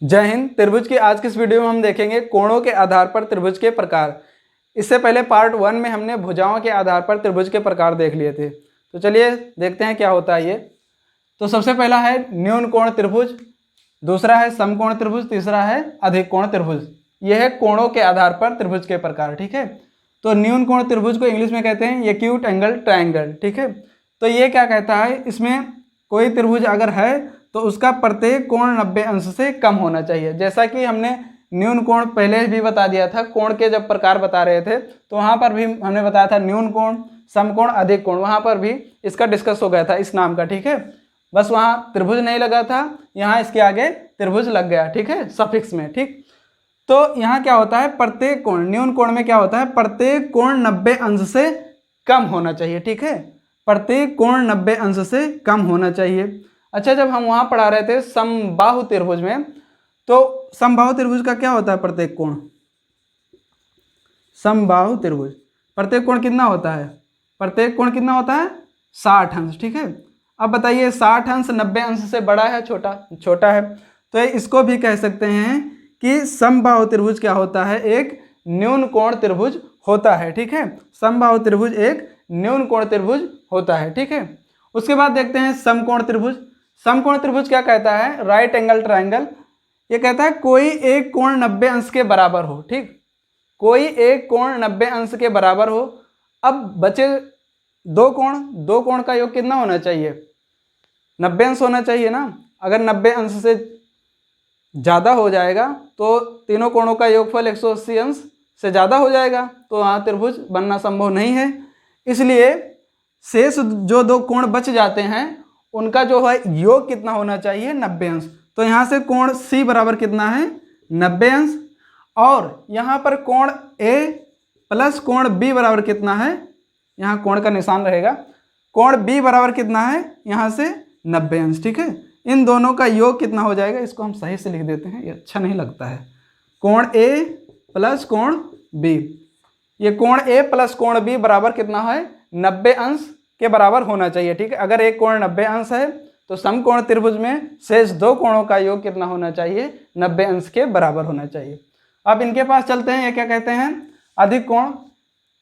जय हिंद। त्रिभुज की आज की इस वीडियो में हम देखेंगे कोणों के आधार पर त्रिभुज के प्रकार। इससे पहले पार्ट 1 में हमने भुजाओं के आधार पर त्रिभुज के प्रकार देख लिए थे। तो चलिए देखते हैं क्या होता है ये। तो सबसे पहला है न्यून कोण त्रिभुज, दूसरा है समकोण त्रिभुज, तीसरा है अधिक कोण त्रिभुज। यह है कोणों के आधार पर त्रिभुज के प्रकार। ठीक है, तो न्यून कोण त्रिभुज को इंग्लिश में कहते हैं एक्यूट एंगल ट्रायंगल। ठीक है, तो ये क्या कहता है, इसमें कोई त्रिभुज अगर है तो उसका प्रत्येक कोण 90 अंश से कम होना चाहिए। जैसा कि हमने न्यून कोण पहले भी बता दिया था, कोण के जब प्रकार बता रहे थे तो वहाँ पर भी हमने बताया था न्यून कोण, समकोण, अधिक कोण, वहाँ पर भी इसका डिस्कस हो गया था इस नाम का। ठीक है, बस वहाँ त्रिभुज नहीं लगा था, यहाँ इसके आगे त्रिभुज लग गया। ठीक है, सफिक्स में। ठीक, तो यहाँ क्या होता है, प्रत्येक कोण, न्यून कोण में क्या होता है, प्रत्येक कोण 90 अंश से कम होना चाहिए। ठीक है, प्रत्येक कोण 90 अंश से कम होना चाहिए। अच्छा, जब हम वहाँ पढ़ा रहे थे समबाहु त्रिभुज में, तो समबाहु त्रिभुज का क्या होता है, प्रत्येक कोण, समबाहु त्रिभुज प्रत्येक कोण कितना होता है, प्रत्येक कोण कितना होता है, 60 अंश। ठीक है, अब बताइए 60 अंश 90 अंश से बड़ा है छोटा, छोटा है, तो इसको भी कह सकते हैं कि समबाहु त्रिभुज क्या होता है, एक न्यून कोण त्रिभुज होता है। ठीक है, समबाहु त्रिभुज एक न्यून कोण त्रिभुज होता है। ठीक है, उसके बाद देखते हैं समकोण त्रिभुज। समकोण त्रिभुज क्या कहता है, राइट एंगल ट्रायंगल। ये कहता है कोई एक कोण 90 अंश के बराबर हो। ठीक, कोई एक कोण 90 अंश के बराबर हो। अब बचे दो कोण का योग कितना होना चाहिए, 90 अंश होना चाहिए ना। अगर 90 अंश से ज़्यादा हो जाएगा तो तीनों कोणों का योगफल 180 अंश से ज़्यादा हो जाएगा, तो वहाँ त्रिभुज बनना संभव नहीं है। इसलिए शेष जो दो कोण बच जाते हैं उनका जो है योग कितना होना चाहिए, 90 अंश। तो यहाँ से कोण C बराबर कितना है, 90 अंश। और यहाँ पर कोण A प्लस कोण B बराबर कितना है, यहाँ कोण का निशान रहेगा, कोण B बराबर कितना है, यहाँ से 90 अंश। ठीक है, इन दोनों का योग कितना हो जाएगा, इसको हम सही से लिख देते हैं, ये अच्छा नहीं लगता है। कोण A प्लस कोण B, ये कोण A प्लस कोण B बराबर कितना है, 90 अंश के बराबर होना चाहिए। ठीक है, अगर एक कोण 90 अंश है तो समकोण त्रिभुज में शेष दो कोणों का योग कितना होना चाहिए, 90 अंश के बराबर होना चाहिए। अब इनके पास चलते हैं, ये क्या कहते हैं, अधिक कोण।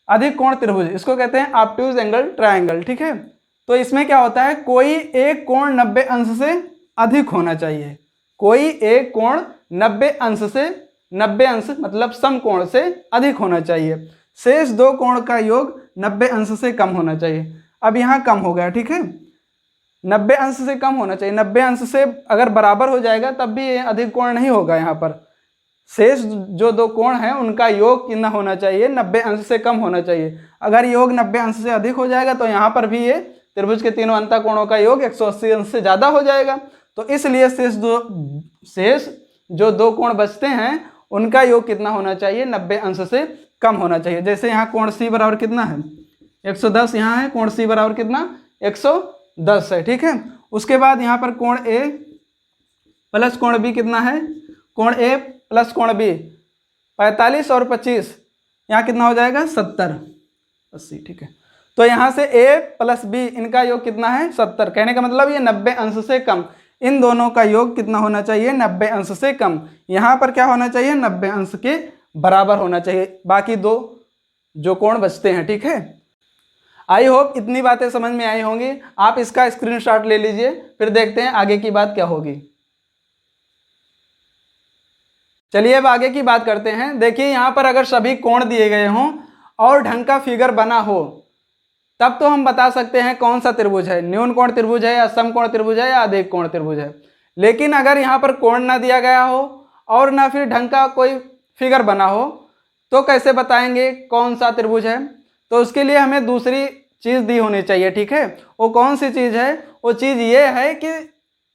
अधिक कोण त्रिभुज, इसको कहते हैं ऑब्ट्यूज एंगल ट्रायंगल। ठीक है, तो इसमें क्या होता है, कोई एक कोण 90 अंश से अधिक होना चाहिए। कोई एक कोण 90 अंश से, 90 अंश मतलब समकोण से अधिक होना चाहिए। शेष दो कोण का योग 90 अंश से कम होना चाहिए। अब यहाँ कम हो गया। ठीक है, 90 अंश से कम होना चाहिए। 90 अंश से अगर बराबर हो जाएगा तब भी ये अधिक कोण नहीं होगा। यहाँ पर शेष जो दो कोण हैं उनका योग कितना होना चाहिए, 90 अंश से कम होना चाहिए। अगर योग 90 अंश से अधिक हो जाएगा तो यहाँ पर भी ये त्रिभुज के तीनों अंतः कोणों का योग 180 अंश से ज़्यादा हो जाएगा। तो इसलिए शेष जो दो कोण बचते हैं उनका योग कितना होना चाहिए, 90 अंश से कम होना चाहिए। जैसे यहाँ कोण C बराबर कितना है, 110, यहाँ है कोण C बराबर कितना, 110 है। ठीक है, उसके बाद यहाँ पर कोण A प्लस कोण B कितना है, कोण A प्लस कोण B 45 और 25, यहाँ कितना हो जाएगा, 70, 80। ठीक है, तो यहाँ से A प्लस B इनका योग कितना है, 70। कहने का मतलब ये 90 अंश से कम, इन दोनों का योग कितना होना चाहिए, 90 अंश से कम। यहाँ पर क्या होना चाहिए, 90 अंश के बराबर होना चाहिए बाकी दो जो कोण बचते हैं। ठीक है, आई होप इतनी बातें समझ में आई होंगी। आप इसका स्क्रीनशॉट ले लीजिए, फिर देखते हैं आगे की बात क्या होगी। चलिए अब आगे की बात करते हैं। देखिए यहाँ पर अगर सभी कोण दिए गए हों और ढंग का फिगर बना हो तब तो हम बता सकते हैं कौन सा त्रिभुज है, न्यून कोण त्रिभुज है या समकोण त्रिभुज है या अधिक कोण त्रिभुज है। लेकिन अगर यहाँ पर कोण ना दिया गया हो और ना फिर ढंग का कोई फिगर बना हो तो कैसे बताएंगे कौन सा त्रिभुज है। तो उसके लिए हमें दूसरी चीज़ दी होनी चाहिए। ठीक है, वो कौन सी चीज़ है, वो चीज़ ये है कि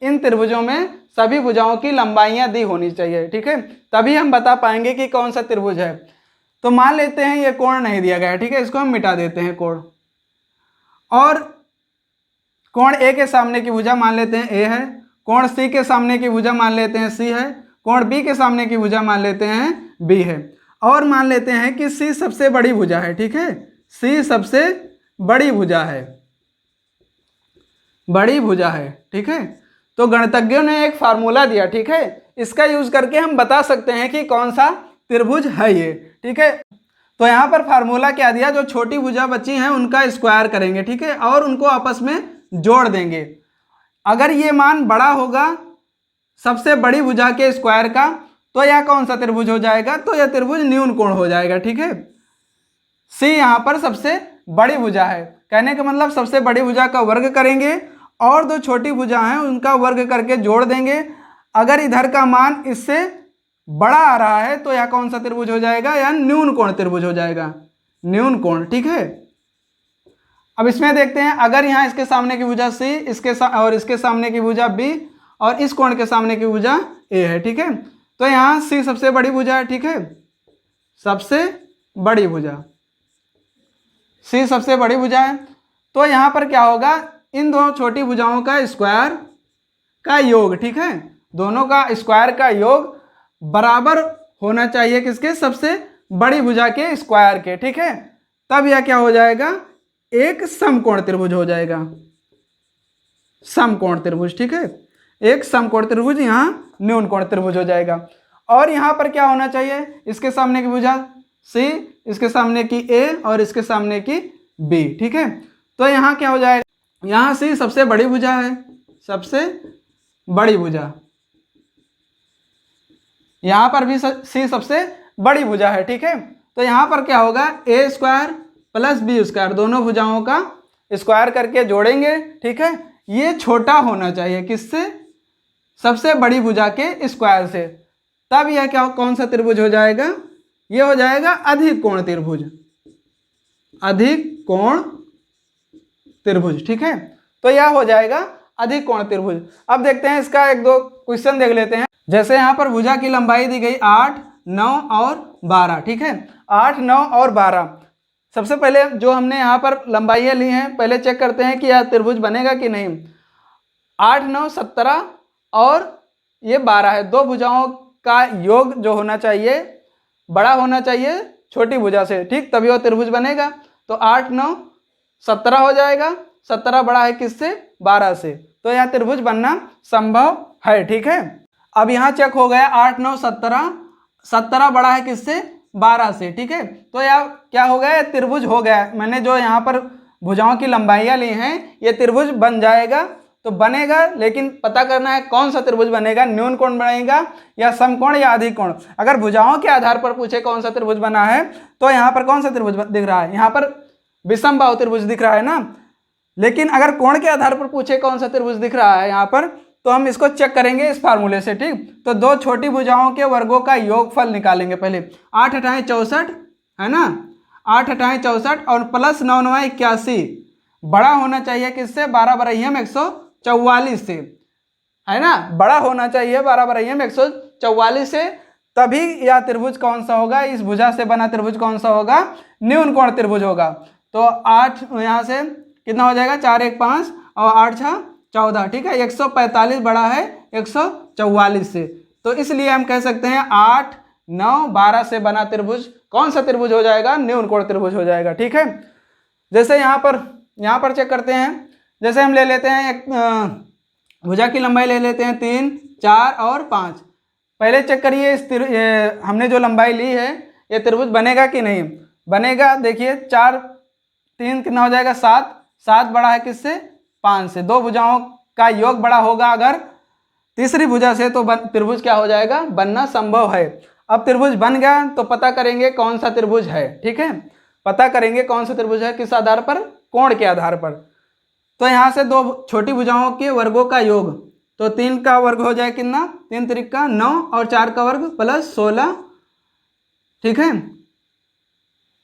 इन त्रिभुजों में सभी भुजाओं की लंबाइयाँ दी होनी चाहिए। ठीक है, तभी हम बता पाएंगे कि कौन सा त्रिभुज है। तो मान लेते हैं ये कोण नहीं दिया गया। ठीक है, इसको हम मिटा देते हैं कोण, और कोण A के सामने की भुजा मान लेते हैं A है, कोण C के सामने की भुजा मान लेते हैं C है, कोण B के सामने की भुजा मान लेते हैं B है, और मान लेते हैं कि C सबसे बड़ी भुजा है। ठीक है, C सबसे बड़ी भुजा है, बड़ी भुजा है। ठीक है, तो गणितज्ञों ने एक फार्मूला दिया। ठीक है, इसका यूज करके हम बता सकते हैं कि कौन सा त्रिभुज है ये, ठीक है। तो यहाँ पर फार्मूला क्या दिया, जो छोटी भुजा बची हैं उनका स्क्वायर करेंगे, ठीक है, और उनको आपस में जोड़ देंगे। अगर ये मान बड़ा होगा सबसे बड़ी भुजा के स्क्वायर का, तो यह कौन सा त्रिभुज हो जाएगा, तो यह त्रिभुज न्यून कोण हो जाएगा, ठीक है। सी यहाँ पर सबसे बड़ी भुजा है, कहने का मतलब सबसे बड़ी भुजा का वर्ग करेंगे और दो छोटी भुजा हैं उनका वर्ग करके जोड़ देंगे। अगर इधर का मान इससे बड़ा आ रहा है तो यह कौन सा त्रिभुज हो जाएगा, यह न्यून कोण त्रिभुज हो जाएगा, न्यून कोण, ठीक है। अब इसमें देखते हैं, अगर यहाँ इसके सामने की भुजा सी, और इसके सामने की भुजा बी, और इस कोण के सामने की भुजा ए है, ठीक है। तो यहाँ सी सबसे बड़ी भुजा है, ठीक है, सबसे बड़ी भुजा, सी सबसे बड़ी भुजा है। तो यहाँ पर क्या होगा, इन दोनों छोटी भुजाओं का स्क्वायर का योग, ठीक है, दोनों का स्क्वायर का योग बराबर होना चाहिए किसके, सबसे बड़ी भुजा के स्क्वायर के, ठीक है। तब यह क्या हो जाएगा, एक समकोण त्रिभुज हो जाएगा, समकोण त्रिभुज, ठीक है, एक समकोण त्रिभुज यहाँ न्यून कोण त्रिभुज हो जाएगा। और यहाँ पर क्या होना चाहिए, इसके सामने की भुजा सी, इसके सामने की ए और इसके सामने की बी, ठीक है। तो यहाँ क्या हो जाएगा, यहाँ सी सबसे बड़ी भुजा है, सबसे बड़ी भुजा, यहाँ पर भी सी सबसे बड़ी भुजा है, ठीक है। तो यहाँ पर क्या होगा, ए स्क्वायर प्लस बी स्क्वायर, दोनों भुजाओं का स्क्वायर करके जोड़ेंगे, ठीक है। ये छोटा होना चाहिए किससे, सबसे बड़ी भुजा के स्क्वायर से। तब यह क्या, कौन सा त्रिभुज हो जाएगा, ये हो जाएगा अधिक कोण त्रिभुज, अधिक कोण त्रिभुज, ठीक है। तो यह हो जाएगा अधिक कोण त्रिभुज। अब देखते हैं इसका एक दो क्वेश्चन देख लेते हैं। जैसे यहाँ पर भुजा की लंबाई दी गई 8, 9 और 12, ठीक है, 8, 9 और 12। सबसे पहले जो हमने यहाँ पर लंबाइयाँ ली हैं, पहले चेक करते हैं कि यह त्रिभुज बनेगा कि नहीं। 8, 9, 17 और ये 12 है, दो भुजाओं का योग जो होना चाहिए बड़ा होना चाहिए छोटी भुजा से, ठीक, तभी वो त्रिभुज बनेगा। तो 8, 9, 17 हो जाएगा, 17 बड़ा है किससे, 12 से, तो यहाँ त्रिभुज बनना संभव है, ठीक है। अब यहाँ चेक हो गया 8, 9, 17, 17 बड़ा है किससे, 12 से, ठीक है। तो यह क्या हो गया, त्रिभुज हो गया। मैंने जो यहाँ पर भुजाओं की लंबाइयाँ ली हैं, ये त्रिभुज बन जाएगा, तो बनेगा, लेकिन पता करना है कौन सा त्रिभुज बनेगा, न्यून कोण बनेगा या समकोण या अधिक कोण। अगर भुजाओं के आधार पर पूछे कौन सा त्रिभुज बना है, तो यहाँ पर कौन सा त्रिभुज दिख रहा है, यहाँ पर विषमबाहु त्रिभुज दिख रहा है ना। लेकिन अगर कोण के आधार पर पूछे कौन सा त्रिभुज दिख रहा है यहाँ पर, तो हम इसको चेक करेंगे इस फार्मूले से, ठीक। तो दो छोटी भुजाओं के वर्गों का योगफल निकालेंगे पहले। 8 × 64 है ना, 8 × 64 और प्लस 9, 9 81, बड़ा होना चाहिए किससे, 12 बरहियम 144 से, है ना, बड़ा होना चाहिए 12 बरहियम 144 से। तभी यह त्रिभुज कौन सा होगा, इस भुजा से बना त्रिभुज कौन सा होगा, न्यून कोण त्रिभुज होगा। तो 8 यहाँ से कितना हो जाएगा, 4, 1, 5 और 8, 6, 14, ठीक है, 145 बड़ा है 144 से। तो इसलिए हम कह सकते हैं 8, 9, 12 से बना त्रिभुज कौन सा त्रिभुज हो जाएगा, न्यून कोण त्रिभुज हो जाएगा, ठीक है। जैसे यहाँ पर चेक करते हैं। जैसे हम ले लेते हैं एक भुजा की लंबाई ले लेते हैं 3, 4 और 5। पहले चेक करिए हमने जो लंबाई ली है ये त्रिभुज बनेगा कि नहीं बनेगा। देखिए 4, 3 कितना हो जाएगा, 7, 7 बड़ा है किससे, 5 से। दो भुजाओं का योग बड़ा होगा अगर तीसरी भुजा से, तो त्रिभुज क्या हो जाएगा, बनना संभव है। अब त्रिभुज बन गया तो पता करेंगे कौन सा त्रिभुज है, ठीक है, पता करेंगे कौन सा त्रिभुज है, किस आधार पर, कोण के आधार पर। तो यहाँ से दो छोटी भुजाओं के वर्गों का योग, तो 3 का वर्ग हो जाए कितना, 3 त्रिक 9 और 4 का वर्ग प्लस 16, ठीक है,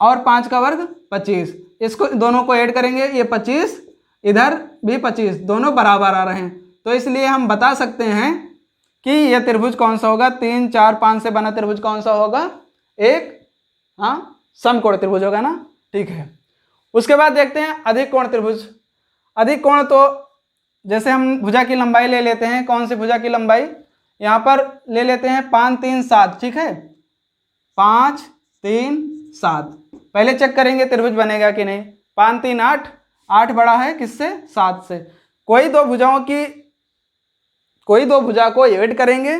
और 5 का वर्ग 25। इसको दोनों को ऐड करेंगे, ये 25 इधर भी 25, दोनों बराबर आ रहे हैं। तो इसलिए हम बता सकते हैं कि यह त्रिभुज कौन सा होगा, 3, 4, 5 से बना त्रिभुज कौन सा होगा, एक समकोण त्रिभुज होगा ना, ठीक है। उसके बाद देखते हैं अधिक कोण त्रिभुज। अधिक कोण, तो जैसे हम भुजा की लंबाई ले लेते हैं, कौन सी भुजा की लंबाई, यहाँ पर ले लेते हैं 5, 3, 7, ठीक है, 5, 3, 7। पहले चेक करेंगे त्रिभुज बनेगा कि नहीं। 5, 3, 8, 8 बड़ा है किससे, 7 से। कोई दो भुजा को ऐड करेंगे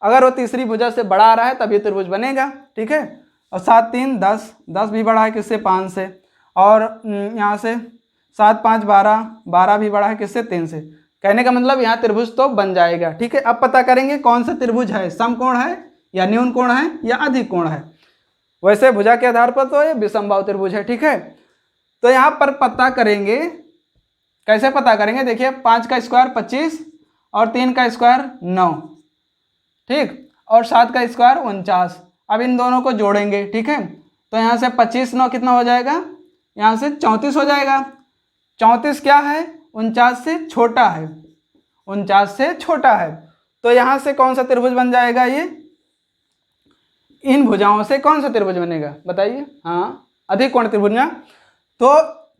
अगर वो तीसरी भुजा से बड़ा आ रहा है तब ये त्रिभुज बनेगा, ठीक है। और 7 3 10, 10 भी बड़ा है किससे? 5 से। और यहाँ से 7 5 12, 12 भी बड़ा है किससे? 3 से। कहने का मतलब यहाँ त्रिभुज तो बन जाएगा, ठीक है। अब पता करेंगे कौन सा त्रिभुज है, समकोण है या न्यून कोण है या अधिक कोण है। वैसे भुजा के आधार पर तो ये विषमबाहु त्रिभुज है, ठीक है। तो यहाँ पर पता करेंगे, कैसे पता करेंगे? देखिए 5 का स्क्वायर 25 और 3 का स्क्वायर 9, ठीक, और 7 का स्क्वायर 49। अब इन दोनों को जोड़ेंगे, ठीक है। तो यहाँ से 25 9 कितना हो जाएगा? यहाँ से 34 हो जाएगा। 34 क्या है? 49 से छोटा है, 49 से छोटा है। तो यहाँ से कौन सा त्रिभुज बन जाएगा? ये इन भुजाओं से कौन सा त्रिभुज बनेगा बताइए? हाँ, अधिक कोण त्रिभुज ना। तो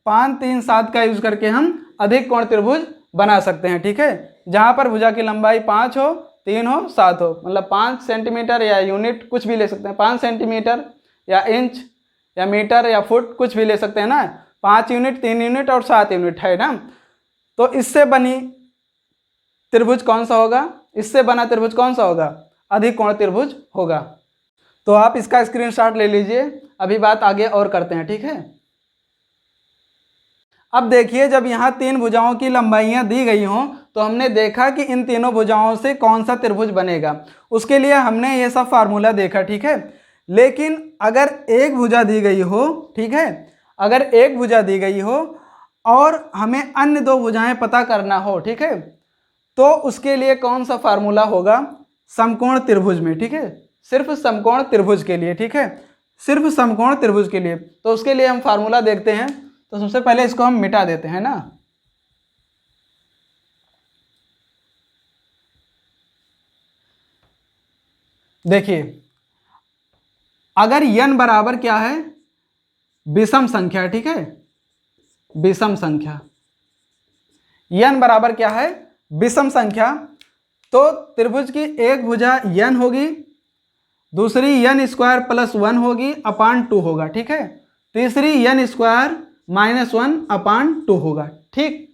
5 3 7 का यूज करके हम अधिक कोण त्रिभुज बना सकते हैं, ठीक है। जहाँ पर भुजा की लंबाई 5 हो, 3 हो, 7 हो, मतलब 5 सेंटीमीटर या यूनिट कुछ भी ले सकते हैं, 5 सेंटीमीटर या इंच या मीटर या फुट कुछ भी ले सकते हैं ना। 5 यूनिट, 3 यूनिट और 7 यूनिट है ना। तो इससे बनी त्रिभुज कौन सा होगा? इससे बना त्रिभुज कौन सा होगा? अधिक कोण त्रिभुज होगा। तो आप इसका स्क्रीनशॉट ले लीजिए। अभी बात आगे और करते हैं, ठीक है। अब देखिए, जब यहाँ 3 भुजाओं की लंबाइयाँ दी गई हों तो हमने देखा कि इन तीनों भुजाओं से कौन सा त्रिभुज बनेगा। उसके लिए हमने ये सब फार्मूला देखा, ठीक है। लेकिन अगर एक भुजा दी गई हो, ठीक है, अगर एक भुजा दी गई हो और हमें अन्य 2 भुजाएं पता करना हो, ठीक है, तो उसके लिए कौन सा फार्मूला होगा? समकोण त्रिभुज में, ठीक है, सिर्फ समकोण त्रिभुज के लिए, ठीक है, सिर्फ समकोण त्रिभुज के लिए। तो उसके लिए हम फार्मूला देखते हैं। तो सबसे पहले इसको हम मिटा देते हैं ना। देखिए, अगर n बराबर क्या है? विषम संख्या, ठीक है, विषम संख्या। n बराबर क्या है? विषम संख्या। तो त्रिभुज की एक भुजा n होगी, दूसरी n स्क्वायर प्लस 1 होगी अपान 2 होगा, ठीक है, तीसरी n स्क्वायर माइनस 1 अपान 2 होगा, ठीक।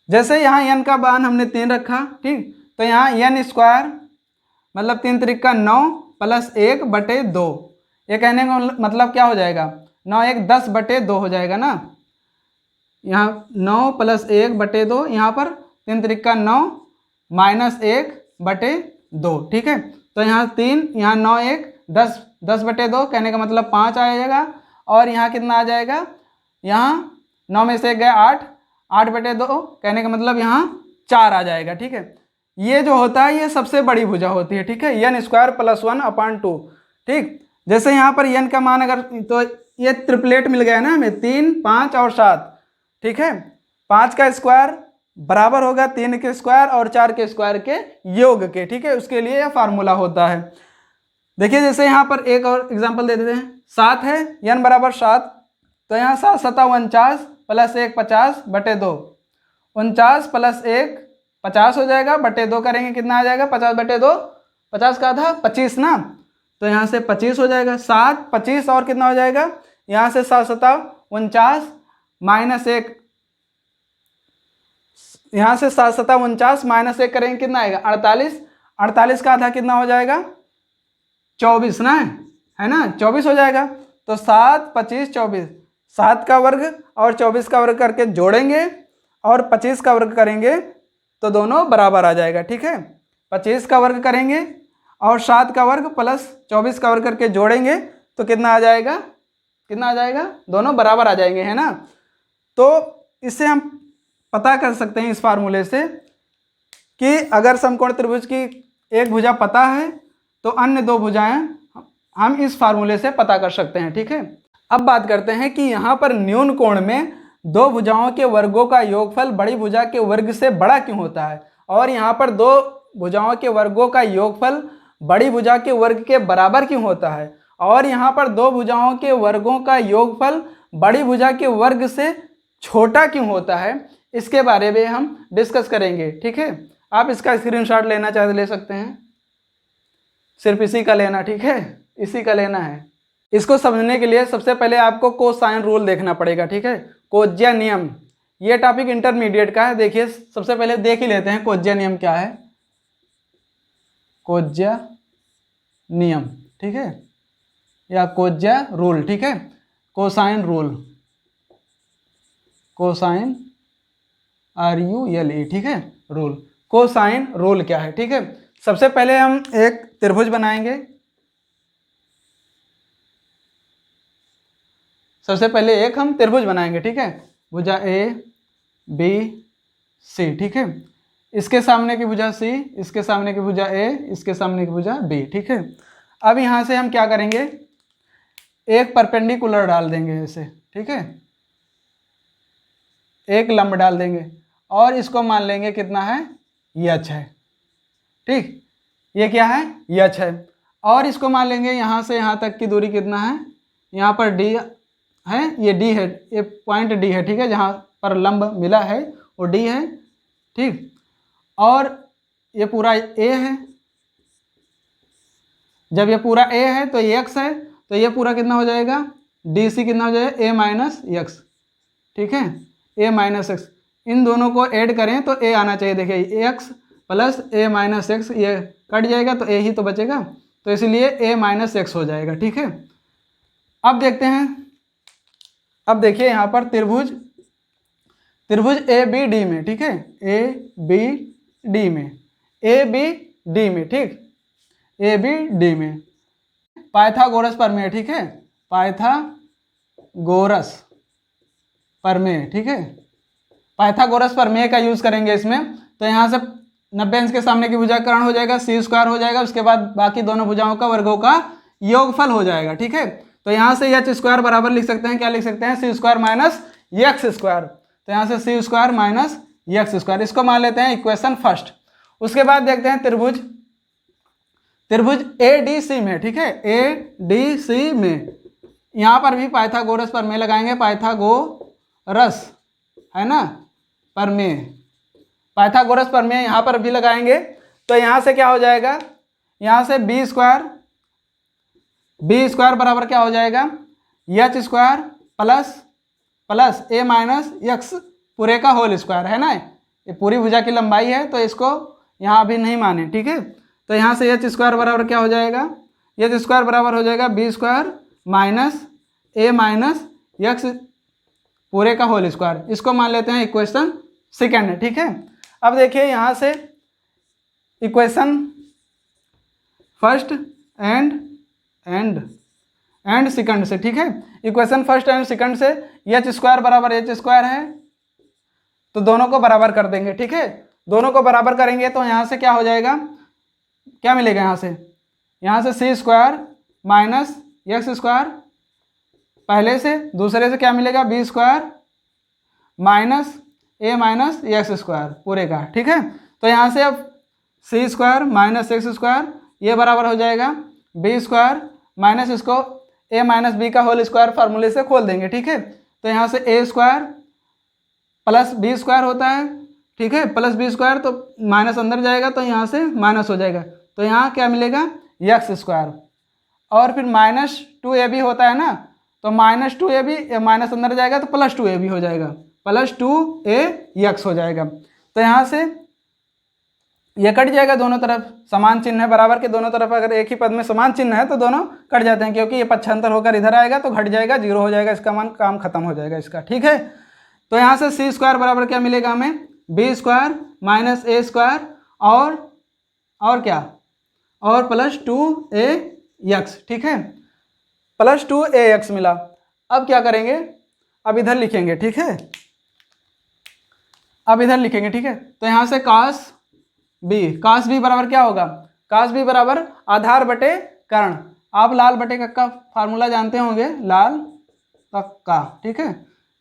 जैसे यहाँ n का मान हमने 3 रखा, ठीक, तो यहाँ n स्क्वायर मतलब 3 त्रिक का 9 प्लस 1 बटे 2। ये कहने का मतलब क्या हो जाएगा? 9 1 10 बटे 2 हो जाएगा ना। यहाँ 9 प्लस 1 बटे 2, यहाँ पर 3 त्रिक का 9 माइनस 1 बटे 2, ठीक है। तो यहाँ 3, यहाँ 9 1 10, 10 बटे 2 कहने का मतलब 5 आ जाएगा। और यहाँ कितना आ जाएगा? यहाँ 9 में से 1 गया 8, 8 बटे 2 कहने का मतलब यहाँ 4 आ जाएगा, ठीक है। ये जो होता है ये सबसे बड़ी भुजा होती है, ठीक है, n स्क्वायर प्लस 1 अपान 2, ठीक। जैसे यहाँ पर n का मान अगर, तो ये ट्रिपलेट मिल गया ना हमें, 3 5 और 7, ठीक है। 5 का स्क्वायर बराबर होगा 3 के स्क्वायर और 4 के स्क्वायर के योग के, ठीक है। उसके लिए यह फार्मूला होता है। देखिए, जैसे यहाँ पर एक और एग्जाम्पल दे देते हैं। 7 है, n बराबर 7, तो यहाँ 7 7 49 प्लस 1 50 बटे 2, 49 प्लस 1 50 हो जाएगा, बटे 2 करेंगे कितना आ जाएगा? 50 बटे 2, 50 का था 25 ना, तो यहाँ से 25 हो जाएगा। 7 25 और कितना हो जाएगा? यहाँ से 7 7 49 माइनस 1, यहाँ से 7 7 49 माइनस 1 करेंगे कितना आएगा? 48, 48 का आधा कितना हो जाएगा? 24 ना, है ना, 24 हो जाएगा। तो 7 25 24, 7 का वर्ग और 24 का वर्ग करके जोड़ेंगे और 25 का वर्ग करेंगे तो दोनों बराबर आ जाएगा, ठीक है। 25 का वर्ग करेंगे और 7 का वर्ग प्लस 24 का वर्ग करके जोड़ेंगे तो कितना आ जाएगा? कितना आ जाएगा? दोनों बराबर आ जाएंगे, है ना। तो इससे हम पता कर सकते हैं इस फार्मूले से कि अगर समकोण त्रिभुज की एक भुजा पता है तो अन्य 2 भुजाएं हम इस फार्मूले से पता कर सकते हैं, ठीक है। अब बात करते हैं कि यहाँ पर न्यून कोण में 2 भुजाओं के वर्गों का योगफल बड़ी भुजा के वर्ग से बड़ा क्यों होता है, और यहाँ पर 2 भुजाओं के वर्गों का योगफल बड़ी भुजा के वर्ग के बराबर क्यों होता है, और यहाँ पर 2 भुजाओं के वर्गों का योगफल बड़ी भुजा के वर्ग से छोटा क्यों होता है, इसके बारे में हम डिस्कस करेंगे, ठीक है। आप इसका स्क्रीनशॉट लेना चाहे तो ले सकते हैं, सिर्फ इसी का लेना, ठीक है, इसी का लेना है। इसको समझने के लिए सबसे पहले आपको कोसाइन रूल देखना पड़ेगा, ठीक है, कोज्या नियम। ये टॉपिक इंटरमीडिएट का है। देखिए, सबसे पहले देख ही लेते हैं कोज्या नियम क्या है। कोज्या नियम, ठीक है, या कोज्या रूल, ठीक है, कोसाइन रूल, कोसाइन RULE, ठीक है, रूल। कोसाइन रूल क्या है, ठीक है। सबसे पहले हम एक त्रिभुज बनाएंगे। सबसे पहले एक हम त्रिभुज बनाएंगे, ठीक है, भुजा ABC, ठीक है, इसके सामने की भुजा C, इसके सामने की भुजा A, इसके सामने की भुजा B, ठीक है। अब यहाँ से हम क्या करेंगे, एक परपेंडिकुलर डाल देंगे ऐसे, ठीक है, एक लंब डाल देंगे और इसको मान लेंगे कितना है, यच है, ठीक, ये क्या है, यच है। और इसको मान लेंगे यहाँ से यहाँ तक की दूरी कितना है, यहाँ पर D है, ये D है, ये पॉइंट D है, ठीक है, जहाँ पर लंब मिला है वो D है, ठीक। और ये पूरा A है, जब ये पूरा A है तो ये x है, तो ये पूरा कितना हो जाएगा, DC कितना हो जाएगा, A माइनस एक्स, ठीक है, A माइनस एक्स। इन दोनों को ऐड करें तो A आना चाहिए, देखिए x plus A minus x, ये कट जाएगा तो A ही तो बचेगा, तो इसलिए A माइनस एक्स हो जाएगा, ठीक है। अब देखते हैं, अब देखिए यहाँ पर त्रिभुज ABD में, ठीक है, ABD में, ABD में, ठीक, ABD में पाइथागोरस प्रमेय, ठीक है, पाइथागोरस प्रमेय, ठीक है, पाइथागोरस प्रमेय का यूज करेंगे इसमें। तो यहाँ से 90 अंश के सामने की भुजा कर्ण हो जाएगा, C² हो जाएगा, उसके बाद बाकी दोनों भुजाओं का वर्गों का योगफल हो जाएगा, ठीक है। तो यहाँ से h² बराबर लिख सकते हैं, क्या लिख सकते हैं, C² माइनस x², तो यहाँ से C² माइनस x², इसको मान लेते हैं इक्वेशन फर्स्ट। उसके बाद देखते हैं त्रिभुज ADC में, ठीक है, ADC में यहाँ पर भी पाइथागोरस प्रमेय लगाएंगे, पाइथागोरस है ना प्रमेय, पाइथागोरस प्रमेय यहाँ पर भी लगाएंगे। तो यहाँ से क्या हो जाएगा, यहाँ से b² बराबर क्या हो जाएगा, h² plus A minus x पूरे का होल स्क्वायर, है ना, ये पूरी भुजा की लंबाई है, तो इसको यहाँ अभी नहीं माने, ठीक है। तो यहाँ से h² बराबर क्या हो जाएगा, h² बराबर हो जाएगा b² minus A minus x पूरे का होल स्क्वायर, इसको मान लेते हैं इक्वेशन सेकेंड है, ठीक है। अब देखिए यहाँ से इक्वेशन फर्स्ट एंड सेकंड से, ठीक है, इक्वेशन फर्स्ट एंड सेकंड से h² बराबर h² है, तो दोनों को बराबर कर देंगे, ठीक है। दोनों को बराबर करेंगे तो यहाँ से क्या हो जाएगा, क्या मिलेगा, यहाँ से C² माइनस x² पहले से, दूसरे से क्या मिलेगा, b² minus A minus x² पूरे का, ठीक है। तो यहाँ से अब C² माइनस x² ये बराबर हो जाएगा b² माइनस इसको A माइनस b का होल स्क्वायर फार्मूले से खोल देंगे, ठीक है। तो यहाँ से A² प्लस b² होता है, ठीक है, प्लस b² तो माइनस अंदर जाएगा तो यहाँ से माइनस हो जाएगा, तो यहाँ क्या मिलेगा, x², और फिर -2ab होता है ना, तो -2ab माइनस अंदर जाएगा तो +2ab हो जाएगा, +2ax हो जाएगा। तो यहाँ से ये कट जाएगा, दोनों तरफ समान चिन्ह है, बराबर के दोनों तरफ अगर एक ही पद में समान चिन्ह है तो दोनों कट जाते हैं, क्योंकि ये पक्षांतर होकर इधर आएगा तो घट जाएगा, 0 हो जाएगा, इसका मान काम खत्म हो जाएगा इसका, ठीक है। तो यहाँ से C² बराबर क्या मिलेगा हमें, b² माइनस A² और क्या, और +2ax, ठीक है, +2ax मिला। अब क्या करेंगे, अब इधर लिखेंगे, ठीक है, अब इधर लिखेंगे, ठीक है। तो यहाँ से cos b बराबर क्या होगा, cos b बराबर आधार बटे कर्ण, आप लाल बटे कक्का फार्मूला जानते होंगे, लाल कक्का, ठीक है।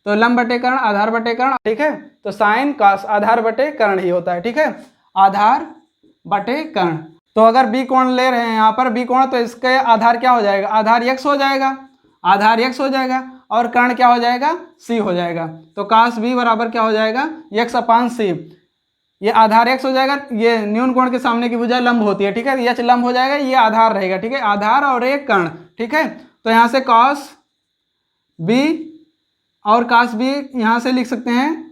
तो लंब बटे कर्ण, आधार बटे कर्ण, ठीक है, तो साइन cos आधार बटे कर्ण ही होता है, ठीक है, आधार बटे कर्ण। तो अगर b कोण ले रहे हैं यहाँ पर b कोण, तो इसके आधार क्या हो जाएगा, आधार x हो जाएगा, आधार x हो जाएगा, और कर्ण क्या हो जाएगा, c हो जाएगा। तो cos b बराबर क्या हो जाएगा, x/c, ये आधार x हो जाएगा, ये न्यून कोण के सामने की भुजा लंब होती है, ठीक है, h लंब हो जाएगा, ये आधार रहेगा, ठीक है, आधार और एक कर्ण, ठीक है। तो यहाँ से cos b और cos b यहाँ से लिख सकते हैं,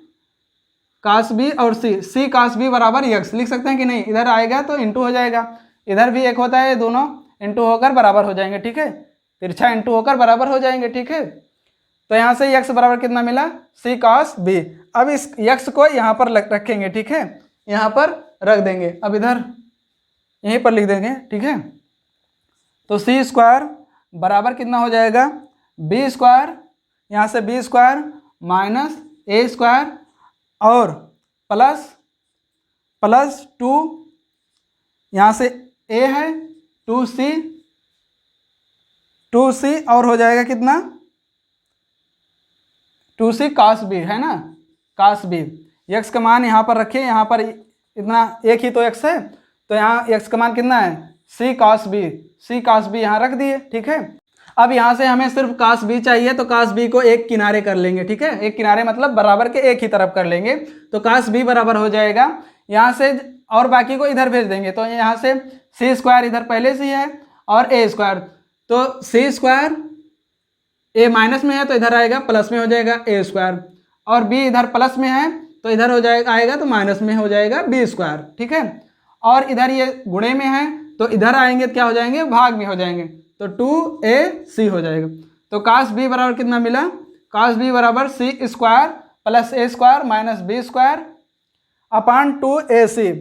cos b और c cos b बराबर x लिख सकते हैं कि नहीं, इधर आएगा तो इंटू हो जाएगा, इधर भी एक होता है, ये दोनों इंटू होकर बराबर हो जाएंगे, ठीक है, तिरछा इंटू होकर बराबर हो जाएंगे, ठीक है। तो यहाँ से x बराबर कितना मिला, c cos b। अब इस x को यहाँ पर रखेंगे, ठीक है, यहाँ पर रख देंगे, अब इधर यहीं पर लिख देंगे, ठीक है। तो c स्क्वायर बराबर कितना हो जाएगा, b स्क्वायर, यहाँ से b square minus a square और प्लस 2, यहाँ से a है 2c और हो जाएगा कितना 2c cos b, है ना, cos b। x का मान यहाँ पर रखें, यहाँ पर इतना एक ही तो x है, तो यहाँ x का मान कितना है c cos b यहाँ रख दिए, ठीक है। अब यहाँ से हमें सिर्फ cos b चाहिए, तो cos b को एक किनारे कर लेंगे, ठीक है, एक किनारे मतलब बराबर के एक ही तरफ कर लेंगे, तो cos b बराबर हो जाएगा यहाँ से, और बाकी को इधर भेज देंगे, तो यहाँ से c स्क्वायर इधर पहले से ही है और a स्क्वायर, तो c स्क्वायर a माइनस में है तो इधर आएगा प्लस में हो जाएगा a स्क्वायर, और b इधर प्लस में है तो इधर हो जाएगा आएगा तो माइनस में हो जाएगा b स्क्वायर, ठीक है। और इधर ये गुणे में है तो इधर आएंगे क्या हो जाएंगे, भाग में हो जाएंगे, तो 2ac हो जाएगा। तो cos b बराबर कितना मिला, cos b बराबर c square plus a square minus b square upon 2ac।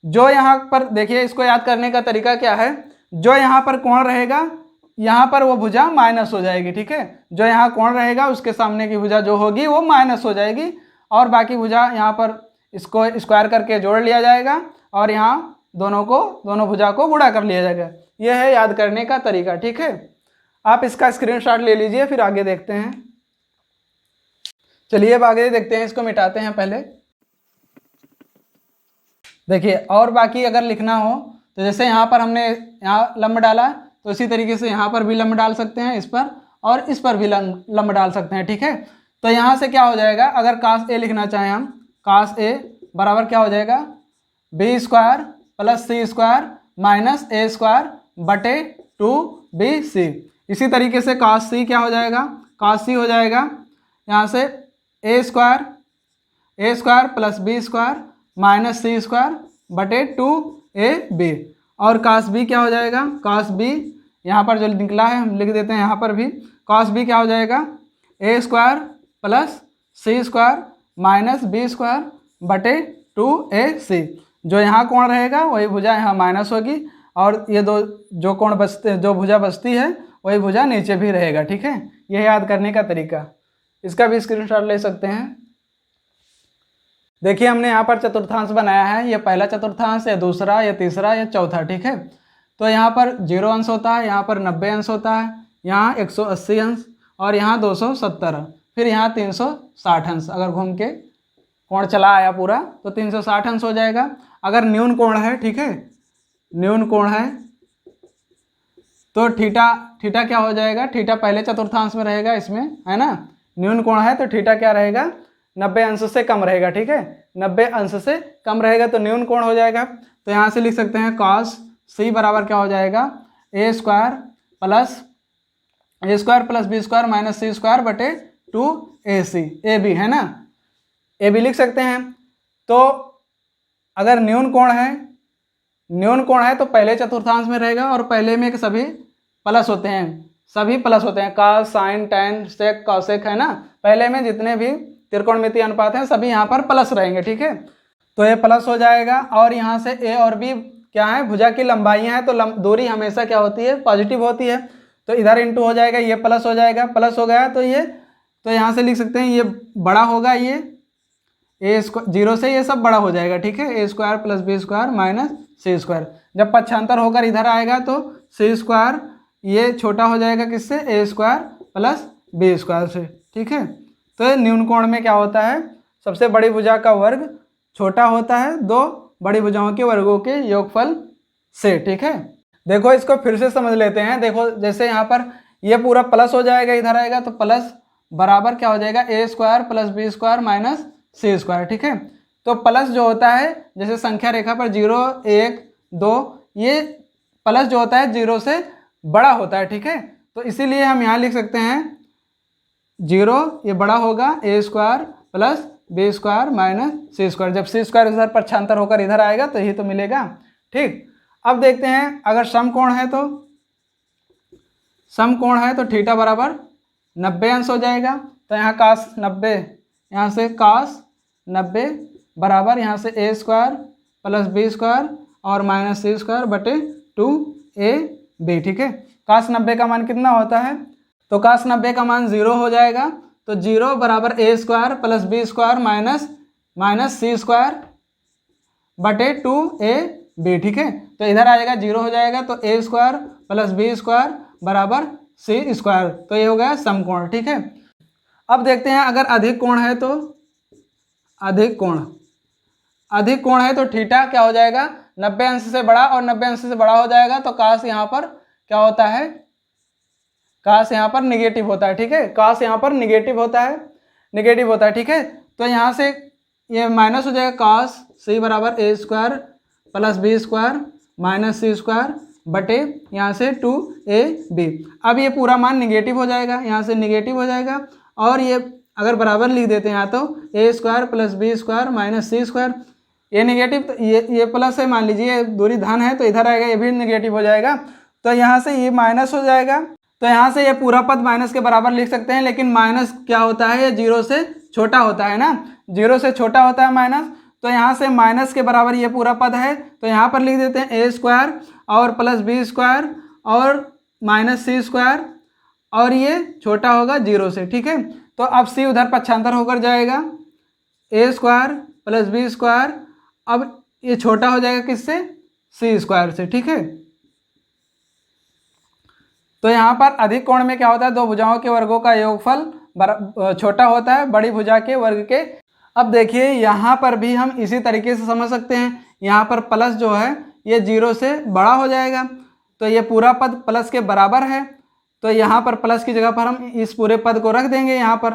जो यहाँ पर देखिए, इसको याद करने का तरीका क्या है, जो यहाँ पर कोण रहेगा यहाँ पर वो भुजा माइनस हो जाएगी, ठीक है, जो यहाँ कोण रहेगा उसके सामने की भुजा जो होगी वो माइनस हो जाएगी, और बाकी भुजा यहाँ पर इसको स्क्वायर करके जोड़ लिया जाएगा और यहाँ दोनों भुजा को गुणा कर लिया जाएगा। यह है याद करने का तरीका, ठीक है। आप इसका स्क्रीनशॉट ले लीजिए, फिर आगे देखते हैं। चलिए अब आगे देखते हैं, इसको मिटाते हैं पहले। देखिए, और बाकी अगर लिखना हो तो जैसे यहाँ पर हमने यहाँ लंब डाला, तो इसी तरीके से यहाँ पर भी लंब डाल सकते हैं, इस पर और इस पर भी लंब डाल सकते हैं, ठीक है। तो यहाँ से क्या हो जाएगा, अगर cos a लिखना चाहें हम, cos a बराबर क्या हो जाएगा, b square plus c square minus a square बटे 2bc। इसी तरीके से cos c क्या हो जाएगा, cos c हो जाएगा यहाँ से a square plus b square minus c square बटे 2ab। और cos b क्या हो जाएगा, cos b यहाँ पर जो निकला है हम लिख देते हैं, यहाँ पर भी cos b क्या हो जाएगा, a square plus c square minus b square बटे 2ac। जो यहाँ कोण रहेगा वही भुजा यहाँ माइनस होगी, और ये दो जो कोण बचते, जो भुजा बचती है वही भुजा नीचे भी रहेगा, ठीक है। यह याद करने का तरीका, इसका भी स्क्रीनशॉट ले सकते हैं। देखिए, हमने यहाँ पर चतुर्थांश बनाया है, ये पहला चतुर्थांश, या दूसरा, या तीसरा, या चौथा, ठीक है। तो यहाँ पर 0 अंश होता है, यहाँ पर 90 अंश होता है, यहाँ 180 अंश और यहाँ 270, फिर यहाँ 360 अंश। अगर घूम के कोण चला आया पूरा तो 360 अंश हो जाएगा। अगर न्यून कोण है, ठीक है, न्यून कोण है तो थीटा क्या हो जाएगा, थीटा पहले चतुर्थांश में रहेगा इसमें, है ना। न्यून कोण है तो थीटा क्या रहेगा, 90 अंश से कम रहेगा, ठीक है, 90 अंश से कम रहेगा तो न्यून कोण हो जाएगा। तो यहाँ से लिख सकते हैं cos c बराबर क्या हो जाएगा, a square plus b square minus c square बटे 2ac, ए बी है ना, ए बी लिख सकते हैं। तो अगर न्यून कोण है तो पहले चतुर्थांश में रहेगा, और पहले में सभी प्लस होते हैं, cos sin tan sec cosec, है ना। पहले में जितने भी त्रिकोणमितीय अनुपात हैं सभी यहाँ पर प्लस रहेंगे, ठीक है। तो ये प्लस हो जाएगा, और यहाँ से a और b क्या है, भुजा की लंबाइयाँ हैं, तो दूरी हमेशा क्या होती है, पॉजिटिव होती है, तो इधर इंटू हो जाएगा, ये प्लस हो जाएगा, प्लस हो गया तो यहाँ से लिख सकते हैं ये बड़ा होगा, ये a स्क्वायर 0 से ये सब बड़ा हो जाएगा, ठीक है, a square plus b square minus c square. जब पक्षांतर होकर इधर आएगा तो c स्क्वायर ये छोटा हो जाएगा किससे, a square plus b square से, ठीक है। तो न्यून कोण में क्या होता है, सबसे बड़ी भुजा का वर्ग छोटा होता है दो बड़ी भुजाओं के वर्गों के योगफल से, ठीक है। देखो, इसको फिर से समझ लेते हैं। देखो, जैसे यहाँ पर ये पूरा प्लस हो जाएगा, इधर आएगा तो प्लस बराबर क्या हो जाएगा, a square plus b square minus c square, ठीक है। तो प्लस जो होता है, जैसे संख्या रेखा पर 0 1 2, ये प्लस जो होता है 0 से बड़ा होता है, ठीक है। तो इसीलिए हम यहाँ लिख सकते हैं 0 ये बड़ा होगा, a square plus b square minus c square. जब c स्क्वायर इधर पक्षांतर होकर इधर आएगा तो यही तो मिलेगा, ठीक। अब देखते हैं, अगर समकोण है तो सम कोण है तो थीटा बराबर 90 अंश हो जाएगा। तो यहाँ कास 90, यहाँ से कास 90 बराबर यहाँ से ए स्क्वायर प्लस बी स्क्वायर और माइनस सी स्क्वायर बटे 2ab, ठीक है। कास 90 का मान कितना होता है, तो कास 90 का मान 0 हो जाएगा। तो 0 बराबर A square plus B square minus C square बटे 2ab, ठीक है। तो इधर आ जाएगा 0 हो जाएगा, तो A square plus B square बराबर सी स्क्वायर। तो ये हो गया समकोण, ठीक है। अब देखते हैं अगर अधिक कोण है तो अधिक कोण है तो थीटा क्या हो जाएगा, 90 अंश से बड़ा और 90 अंश से बड़ा हो जाएगा। तो काश यहाँ पर क्या होता है, काश यहाँ पर निगेटिव होता है, ठीक है। काश यहाँ पर निगेटिव होता है, ठीक है। तो यहाँ से ये माइनस हो जाएगा, काश सी बराबर A square plus B square minus C square बटे यहाँ से 2ab। अब ये पूरा मान निगेटिव हो जाएगा, यहाँ से निगेटिव हो जाएगा और ये अगर बराबर लिख देते हैं यहाँ तो A square plus B square minus C square, ये निगेटिव तो ये प्लस है, मान लीजिए दूरी धन है तो इधर आएगा, ये भी निगेटिव हो जाएगा। तो यहाँ से ये माइनस हो जाएगा, तो यहाँ से ये पूरा पद माइनस के बराबर लिख सकते हैं। लेकिन माइनस क्या होता है, ये 0 से छोटा होता है ना, 0 से छोटा होता है माइनस। तो यहाँ से माइनस के बराबर ये पूरा पद है, तो यहाँ पर लिख देते हैं ए स्क्वायर और प्लस बी स्क्वायर और माइनस सी स्क्वायर और ये छोटा होगा 0 से, ठीक है। तो अब सी उधर पक्षांतर होकर जाएगा, ए स्क्वायर प्लस बी स्क्वायर, अब ये छोटा हो जाएगा किससे, सी स्क्वायर से, ठीक है। तो यहाँ पर अधिक कोण में क्या होता है, दो भुजाओं के वर्गों का योगफल छोटा होता है बड़ी भुजा के वर्ग के। अब देखिए यहाँ पर भी हम इसी तरीके से समझ सकते हैं, यहाँ पर प्लस जो है ये 0 से बड़ा हो जाएगा, तो ये पूरा पद प्लस के बराबर है। तो यहाँ पर प्लस की जगह पर हम इस पूरे पद को रख देंगे यहाँ पर,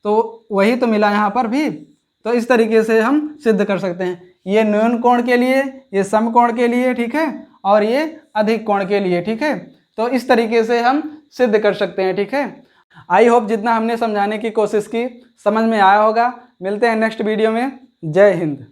तो वही तो मिला यहाँ पर भी। तो इस तरीके से हम सिद्ध कर सकते हैं, ये न्यून कोण के लिए, ये समकोण के लिए, ठीक है, और ये अधिक कोण के लिए, ठीक है। तो इस तरीके से हम सिद्ध कर सकते हैं, ठीक है। आई होप जितना हमने समझाने की कोशिश की समझ में आया होगा। मिलते हैं नेक्स्ट वीडियो में। जय हिंद।